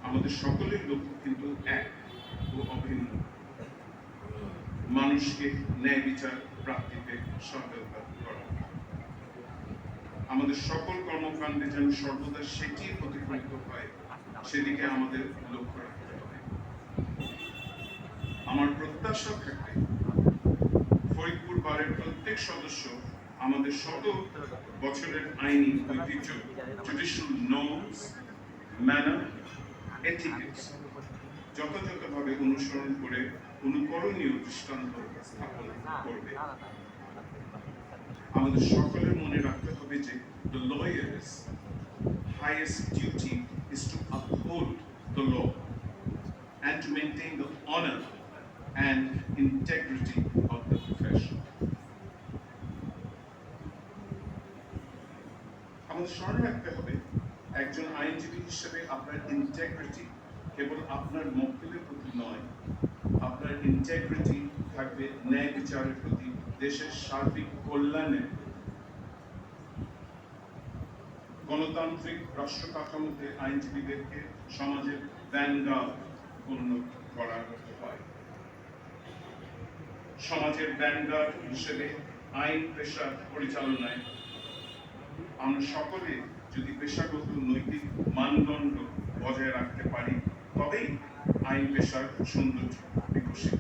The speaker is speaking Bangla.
আমাদের সকলের লক্ষ্য কিন্তু এক ও অভিন্ন, মানুষকে ন্যায় বিচার প্রাপ্তিতে সহায়তা করা। আমাদের সকল কর্মকাণ্ডে যেন সর্বদা সেটি প্রতিফলিত হয়, সেদিকে আমাদের লক্ষ্য রাখতে হবে। আমার প্রত্যাশা থাকবে ফরিদপুর বারের প্রত্যেক সদস্য আমাদের শত বছরের আইনি ঐতিহ্য, জুডিশিয়াল নর্মস, ম্যানার, এথিক্স যথাযথভাবে অনুসরণ করে অনুকরণীয় দৃষ্টান্ত স্থাপন করবে। আমাদের সকলের মনে রাখতে হবে যে the lawyer's highest duty is to uphold the law and to maintain the honor and integrity of the profession. আমাদের স্মরণে রাখতে হবে একজন আইনজীবী হিসেবে আপনার ইন্টেগ্রিটি কেবল আপনার মক্কেলের প্রতি নয়, আপনার ইন্টেগ্রিটি থাকবে ন্যায় বিচারের প্রতি, দেশের সার্বিক কল্যাণে। গণতান্ত্রিক রাষ্ট্র কাঠামোতে আইনজীবীদেরকে সমাজের ভ্যানগার্ড উন্নত করা হয়। সমাজের ভ্যানগার্ড হিসেবে আইন পেশা পরিচালনায় আমরা সকলে যদি পেশাগত নৈতিক মানদণ্ড বজায় রাখতে পারি, তবেই আইন পেশার সৌন্দর্য বিকশিত